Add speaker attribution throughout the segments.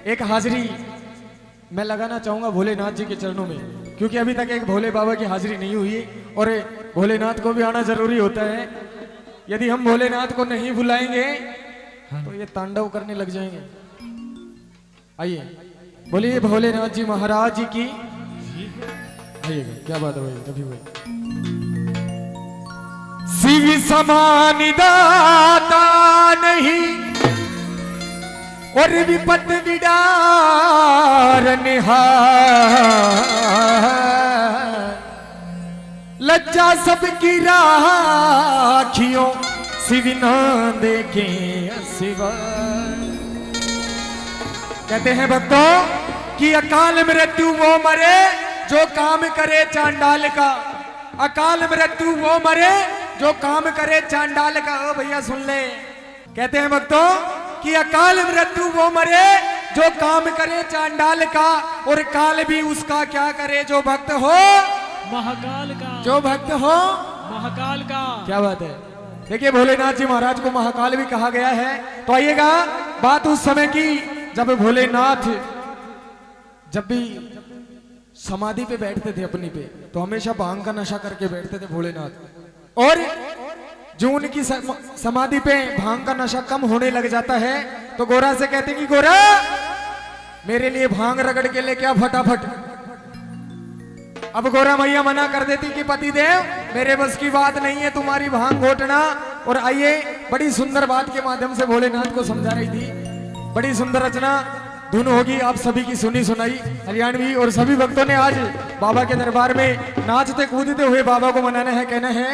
Speaker 1: एक हाजिरी मैं लगाना चाहूंगा भोलेनाथ जी के चरणों में, क्योंकि अभी तक एक भोले बाबा की हाजिरी नहीं हुई और भोलेनाथ को भी आना जरूरी होता है। यदि हम भोलेनाथ को नहीं बुलाएंगे तो ये तांडव करने लग जाएंगे। आइए बोलिए भोलेनाथ जी महाराज जी की। आइएगा, क्या बात है भाई, कभी भाई शिव समान दाता नहीं और विपत विडार लज्जा सबकी राखियों शिव ना देखे सिवा। कहते हैं भक्तों कि अकाल मृत्यु वो मरे जो काम करे चांडाल का, अकाल मृत्यु वो मरे जो काम करे चांडाल का। ओ भैया सुन ले, कहते हैं भक्तों कि अकाल मृत्यु वो मरे जो काम करे चांडाल का, और काल भी उसका क्या करे जो भक्त हो
Speaker 2: महाकाल का,
Speaker 1: जो भक्त हो
Speaker 2: महाकाल का।
Speaker 1: क्या बात है। देखिए भोलेनाथ जी महाराज को महाकाल भी कहा गया है। तो आइएगा, बात उस समय की जब भोलेनाथ जब भी समाधि पे बैठते थे अपनी पे, तो हमेशा भांग का नशा करके बैठते थे भोलेनाथ। और जो उनकी समाधि पे भांग का नशा कम होने लग जाता है तो गोरा से कहते कि गोरा मेरे लिए भांग रगड़ के ले क्या फटाफट। अब गोरा मैया मना कर देती कि पतिदेव मेरे बस की बात नहीं है तुम्हारी भांग घोटना। और आइए बड़ी सुंदर बात के माध्यम से भोलेनाथ को समझा रही थी। बड़ी सुंदर रचना धुन होगी, आप सभी की सुनी सुनाई हरियाणवी। और सभी भक्तों ने आज बाबा के दरबार में नाचते कूदते हुए बाबा को मनाना है। कहना है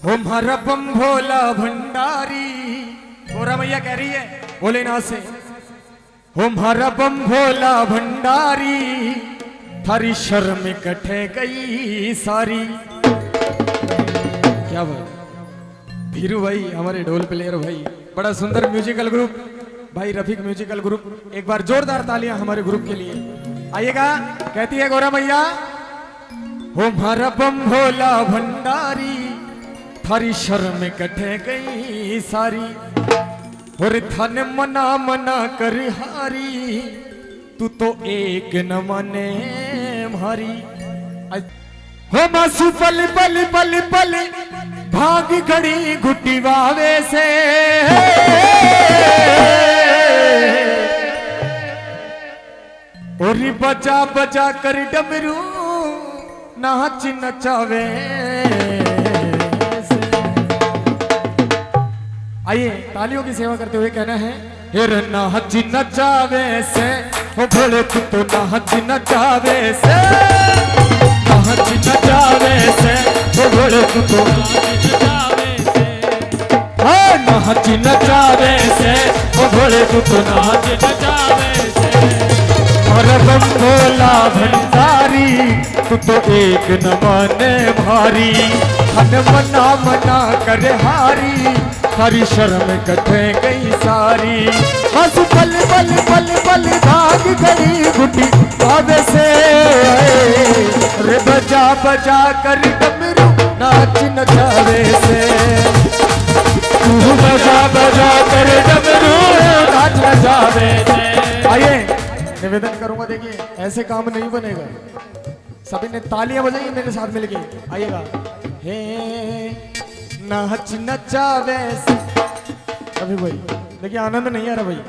Speaker 1: ओम हरपम भोला भंडारी। गोरा मैया कह रही है भोलेनाथ से, ओम हरपम भोला भंडारी थारी शर्म कटे गई सारी। क्या बात, भीरू भाई हमारे ढोल प्लेयर भाई, बड़ा सुंदर म्यूजिकल ग्रुप भाई रफीक म्यूजिकल ग्रुप। एक बार जोरदार तालियां हमारे ग्रुप के लिए। आइएगा, कहती है गोरा मैया ओम हरपम भोला भंडारी थारी शर्म कटे गई सारी, और थन मना मना कर हारी तू तो एक न माने मारी। हो मासू पल पल पल पल भाग घड़ी घुटी वावे से, और बजा बजा कर डमरू नाच नचावे। आइए तालियों की सेवा करते हुए कहना है हेर नाच नचावे से, ओ भोले तू तो नाच नचावे से, नाच नचावे से, ओ भोले तू तो
Speaker 2: नचावे से,
Speaker 1: हाँ नाच नचावे से, ओ भोले तू तो नाच
Speaker 2: नचावे से।
Speaker 1: और बम भोला भंडारी तू तो एक न माने भारी, हन मना मना कर हारी थारी शर्म कटे गई सारी। हंस पल पल पल पल भाग गई घुटी आवे से, रे बजा बजा कर डमरू नाच नचावे से, तू बजा बजा कर डमरू नाच नचावे से। आइए निवेदन करूंगा, देखिए ऐसे काम नहीं बनेगा। सभी ने तालियां बजाई मेरे साथ मिलके। आइएगा, हे नाच नचावे से। अभी भाई देखिए आनंद नहीं आ रहा भाई,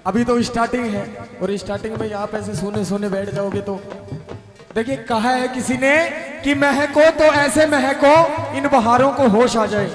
Speaker 1: अभी तो स्टार्टिंग है, और स्टार्टिंग में आप ऐसे सोने सोने बैठ जाओगे तो देखिए कहा है किसी ने कि महको तो ऐसे महको इन बहारों को होश आ जाए,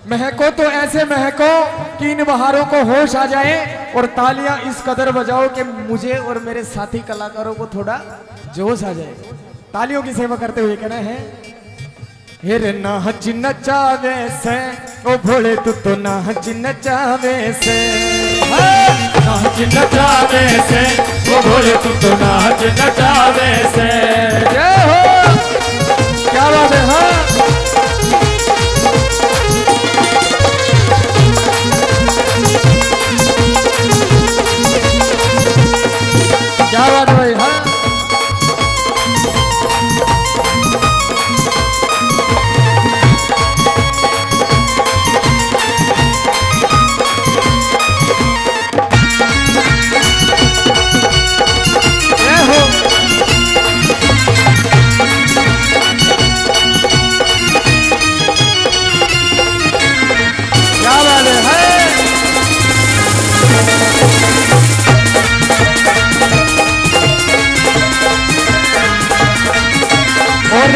Speaker 1: महको तो ऐसे महको कि इन बहारों को होश आ जाए, और तालियां इस कदर बजाओ कि मुझे और मेरे साथी कलाकारों को थोड़ा जोश आ जाए। तालियों की सेवा करते हुए कहना है हेर नाच नचावे से, ओ भोले तू तो नाच नचावे से, नाच नचावे से, ओ भोले तू तो नाच नचावे से। जय हो, क्या बात है। हाँ क्या बात है भाई। हाँ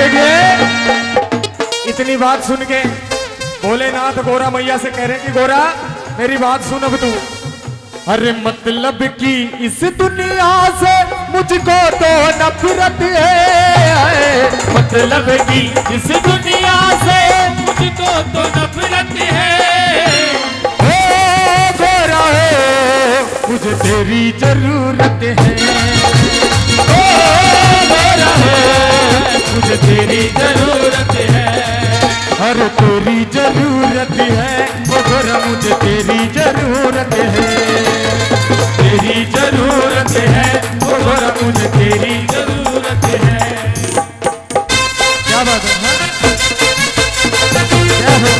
Speaker 1: देखिए इतनी बात सुन के भोलेनाथ गोरा मैया से कह रहे कि गोरा मेरी बात सुन अब तू। अरे मतलब कि इस दुनिया से मुझको तो नफरत है, मतलब कि इस दुनिया से
Speaker 2: मुझको तो नफरत है।
Speaker 1: ओ गोरा हो मुझे तेरी जरूरत है, ओ गोरा हो मुझे तेरी जरूरत है। अरे तेरी जरूरत है ओ गोरा मुझे तेरी जरूरत है, तेरी जरूरत है ओ गोरा मुझे तेरी जरूरत है। क्या बात है हाँ? क्या हो?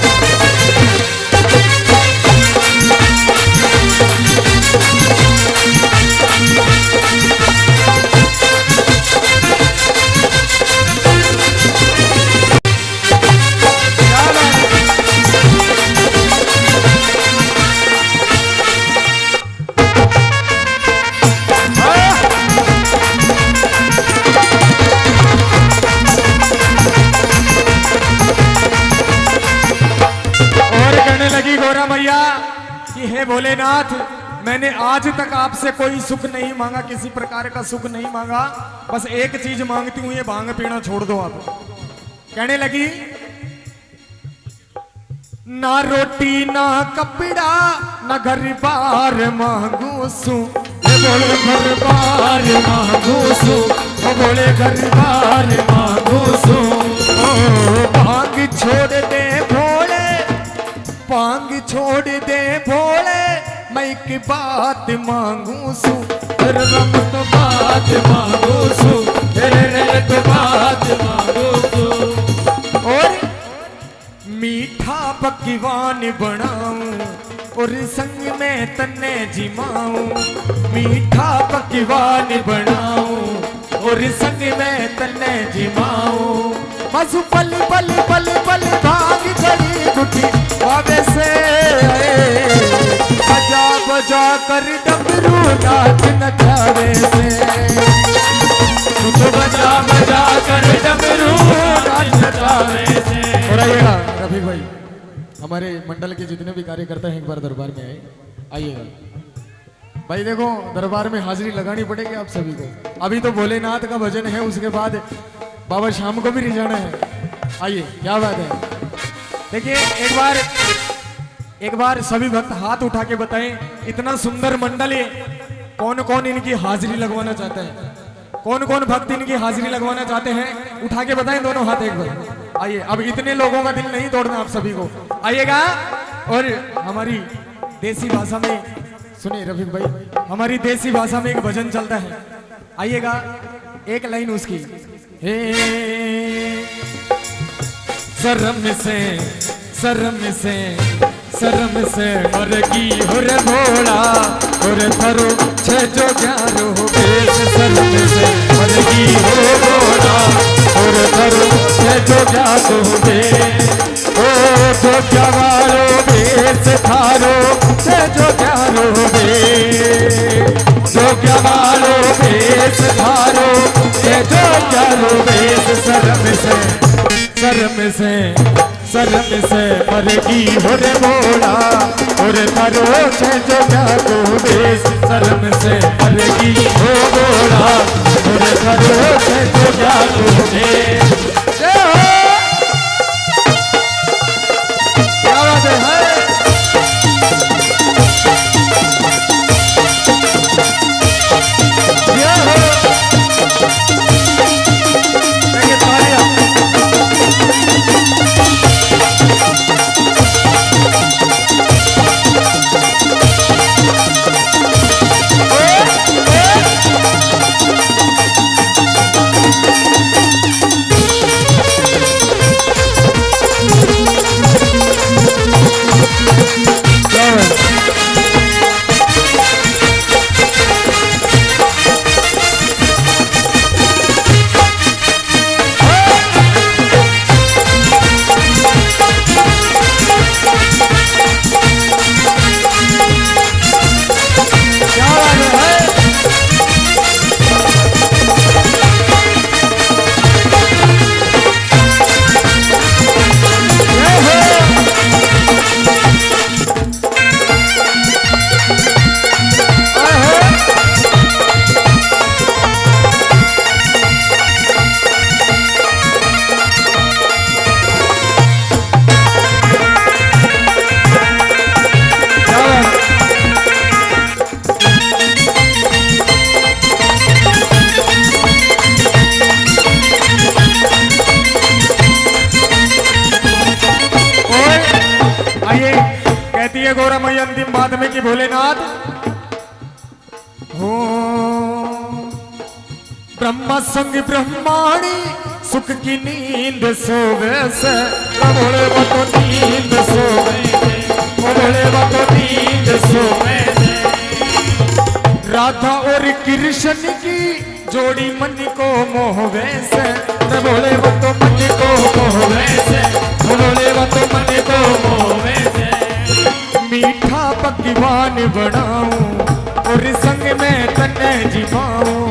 Speaker 1: कि हे भोलेनाथ मैंने आज तक आपसे कोई सुख नहीं मांगा, किसी प्रकार का सुख नहीं मांगा, बस एक चीज मांगती हूं ये भांग पीना छोड़ दो आप। कहने लगी ना रोटी ना कपड़ा ना घर बार मांगू सू, बोले घर बार मांगू सू, बोले घर बार मांगू सू। भांग छोड़ दे भोले, भांग छोड़ दे भोले, मैं एक बात मांगू सू, तेरे रब तो बात मांगू सू, तेरे रब तो बात मांगू सू। और मीठा पकवान बनाऊं और संग में तन्ने जिमाऊं, मीठा पकवान बनाऊं और संग में तन्ने जिमाऊं। बस पल पल पल पल भाग चली गुटी बाबे से, बजा बजा कर डमरू नाच नचावे से, तो बजा बजा कर डमरू नाच नचावे से। और आइएगा रफीक भाई, हमारे मंडल के जितने भी कार्यकर्ता हैं एक बार दरबार में आइएगा। भाई देखो दरबार में हाजिरी लगानी पड़ेगी आप सभी को। अभी तो भोलेनाथ का भजन है, उसके बाद बाबा शाम को भी रिझाना है। आइए क्या बात है। देखिए एक बार सभी भक्त हाथ उठा के बताएं, इतना सुंदर मंडल है, कौन कौन इनकी हाजिरी लगवाना चाहता है? कौन कौन भक्त इनकी हाजिरी लगवाना चाहते हैं? उठा के बताएं दोनों हाथ एक बार। आइए, अब इतने लोगों का दिल नहीं तोड़ना आप सभी को, आइएगा। और हमारी देसी भाषा में सुनिए रफीक भाई, हमारी देसी भाषा में एक भजन चलता है, आइएगा। एक लाइन उसकी, हे शर्म से शर्म से शर्म से मरगी हो रे भोला, और थरो छे जो ग्यारो बेस, शर्म से मरगी हो भोला, और थरो छे जो ग्यारो बेस, ओ जो ग्यारो बेस थारो छे जो ग्यारो बेस, जो ग्यारो बेस थारो छे जो ग्यारो बेस। शर्म से शर्म से मरगी हो रे भोला, और थारो छे जो ग्यारो बेस, शर्म से मरगी हो भोला, और थारो छे जो ग्यारो बेस। क्या बात है? भोलेनाथ हो ब्रह्मा संग ब्रह्माणी सुख की नींद सोवे से भोले तो नींद सोवे से भोले तो नींद सोवे से राधा और कृष्ण की जोड़ी मन को मोहवे से भोले तो मन को मोहवे से भोले तो मन को मोहवे से मीठा पकवान बनाऊं और संग में तने जिमाऊं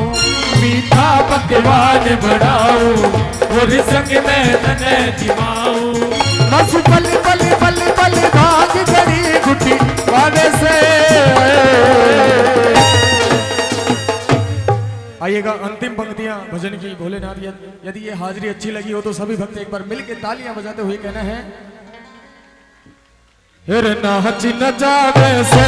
Speaker 1: मीठा पकवान बनाऊं और संग में तने जिमाऊं बस पल पल पल पल भाग गड़ी गुटी वादे से। आइएगा अंतिम पंक्तियां भजन की भोलेनाथ। यदि ये हाजिरी अच्छी लगी हो तो सभी भक्त एक बार मिलके तालियां बजाते हुए कहना है नाच न जावे से